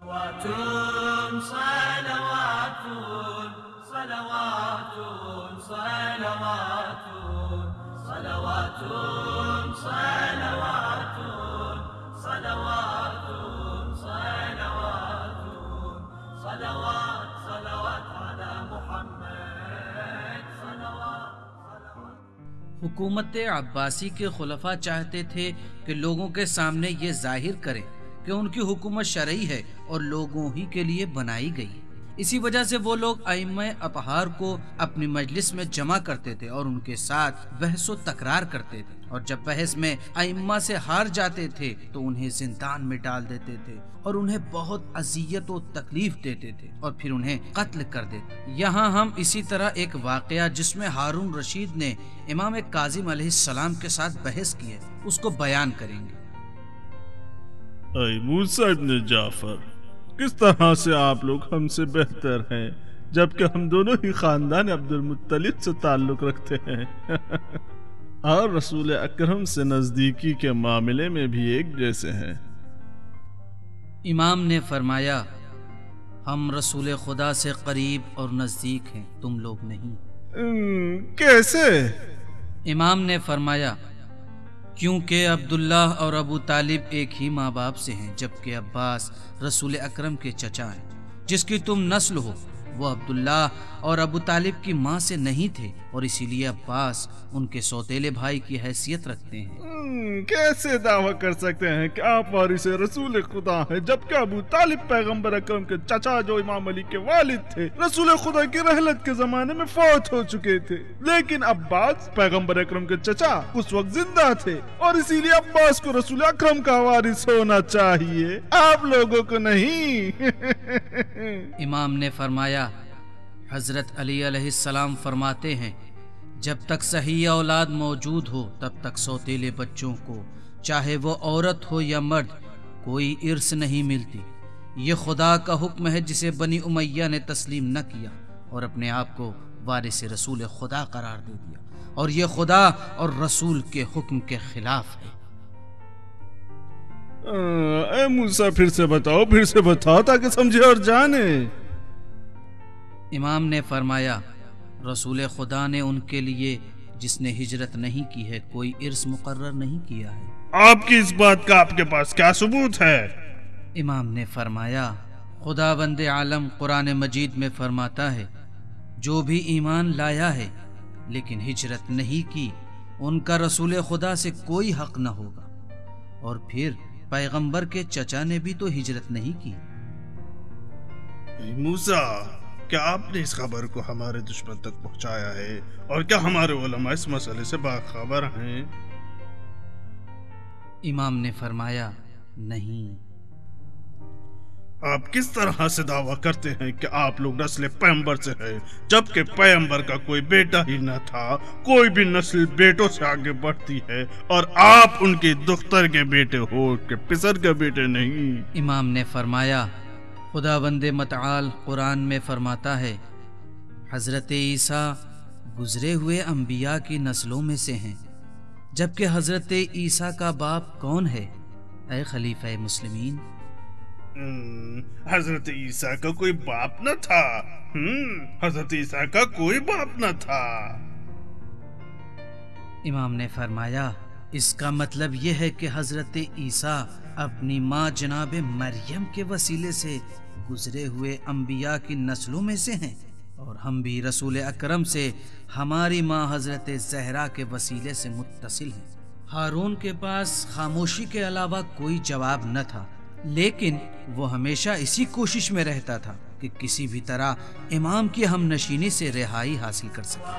صلوات صلوات صلوات صلوات صلوات صلوات صلوات صلوات صلوات على محمد صلوات صلوات۔ حکومت عباسی کے خلفاء چاہتے تھے کہ لوگوں کے سامنے یہ ظاہر کریں کہ ان کی حکومت شرعی ہے اور لوگوں ہی کے لیے بنائی گئی۔ اسی وجہ سے وہ لوگ ائمہ اطہار کو اپنی مجلس میں جمع کرتے تھے اور ان کے ساتھ بحث و تکرار کرتے تھے، اور جب بحث میں ائمہ سے ہار جاتے تھے تو انہیں زندان میں ڈال دیتے تھے اور انہیں بہت اذیت و تکلیف دیتے تھے اور پھر انہیں قتل کر دیتے۔ یہاں ہم اسی طرح ایک واقعہ جس میں ہارون رشید نے امام کاظم علیہ السلام کے ساتھ بحث کی ہے اس کو بیان کریں گے۔ اے موسیٰ ابن جعفر، کس طرح سے آپ لوگ ہم سے بہتر ہیں جبکہ ہم دونوں ہی خاندان عبد المطلب سے تعلق رکھتے ہیں اور رسول اکرم سے نزدیکی کے معاملے میں بھی ایک جیسے ہیں۔ امام نے فرمایا، ہم رسول خدا سے قریب اور نزدیک ہیں، تم لوگ نہیں۔ کیسے؟ امام نے فرمایا، کیونکہ عبداللہ اور ابو طالب ایک ہی ماں باپ سے ہیں، جبکہ عباس رسول اکرم کے چچا ہیں۔ جس کی تم نسل ہو وہ عبداللہ اور ابو طالب کی ماں سے نہیں تھے، اور اسی لیے عباس ان کے سوتیلے بھائی کی حیثیت رکھتے ہیں۔ کیسے دعویٰ کر سکتے ہیں کہ آپ وارث رسول خدا ہیں جبکہ ابو طالب پیغمبر اکرم کے چچا جو امام علی کے والد تھے رسول خدا کی رحلت کے زمانے میں فوت ہو چکے تھے، لیکن عباس پیغمبر اکرم کے چچا اس وقت زندہ تھے اور اسی لیے عباس کو رسول اکرم کا وارث ہونا چاہیے، آپ لوگوں کو نہیں۔ امام نے فرمایا، حضرت علی علیہ السلام فرماتے ہیں، جب تک صحیح اولاد موجود ہو تب تک سوتیلے بچوں کو چاہے وہ عورت ہو یا مرد کوئی ارث نہیں ملتی۔ یہ خدا کا حکم ہے جسے بنی امیہ نے تسلیم نہ کیا اور اپنے آپ کو وارث رسول خدا قرار دے دیا، اور یہ خدا اور رسول کے حکم کے خلاف ہے۔ اے موسیٰ پھر سے بتاؤ تاکہ سمجھے اور جانے۔ امام نے فرمایا، رسول خدا نے ان کے لیے جس نے ہجرت نہیں کی ہے کوئی ارث مقرر نہیں کیا ہے۔ آپ کی اس بات کا آپ کے پاس کیا ثبوت ہے؟ امام نے فرمایا، خداوند عالم قرآن مجید میں فرماتا ہے، جو بھی ایمان لایا ہے لیکن ہجرت نہیں کی ان کا رسول خدا سے کوئی حق نہ ہوگا، اور پھر پیغمبر کے چچا نے بھی تو ہجرت نہیں کی۔ موسیٰ، کیا آپ نے اس خبر کو ہمارے دشمن تک پہنچایا ہے اور کیا ہمارے علماء اس مسئلے سے باخبر ہیں؟ امام نے فرمایا، نہیں۔ آپ کس طرح سے دعویٰ کرتے ہیں کہ آپ لوگ نسل پیغمبر سے ہیں جبکہ پیغمبر کا کوئی بیٹا ہی نہ تھا؟ کوئی بھی نسل بیٹوں سے آگے بڑھتی ہے اور آپ ان کی دختر کے بیٹے ہو کہ پسر کے بیٹے نہیں۔ امام نے فرمایا، خداوند متعال قرآن میں فرماتا ہے، حضرت عیسیٰ گزرے ہوئے انبیاء کی نسلوں میں سے ہیں، جبکہ حضرت عیسیٰ کا باپ کون ہے اے خلیفہ مسلمین؟ حضرت عیسیٰ کا کوئی باپ نہ تھا۔ حضرت عیسیٰ کا کوئی باپ نہ تھا۔ امام نے فرمایا، اس کا مطلب یہ ہے کہ حضرت عیسیٰ اپنی ماں جناب مریم کے وسیلے سے گزرے ہوئے انبیاء کی نسلوں میں سے ہیں، اور ہم بھی رسول اکرم سے ہماری ماں حضرت زہرا کے وسیلے سے متصل ہیں۔ ہارون کے پاس خاموشی کے علاوہ کوئی جواب نہ تھا، لیکن وہ ہمیشہ اسی کوشش میں رہتا تھا کہ کسی بھی طرح امام کی ہم نشینی سے رہائی حاصل کر سکے۔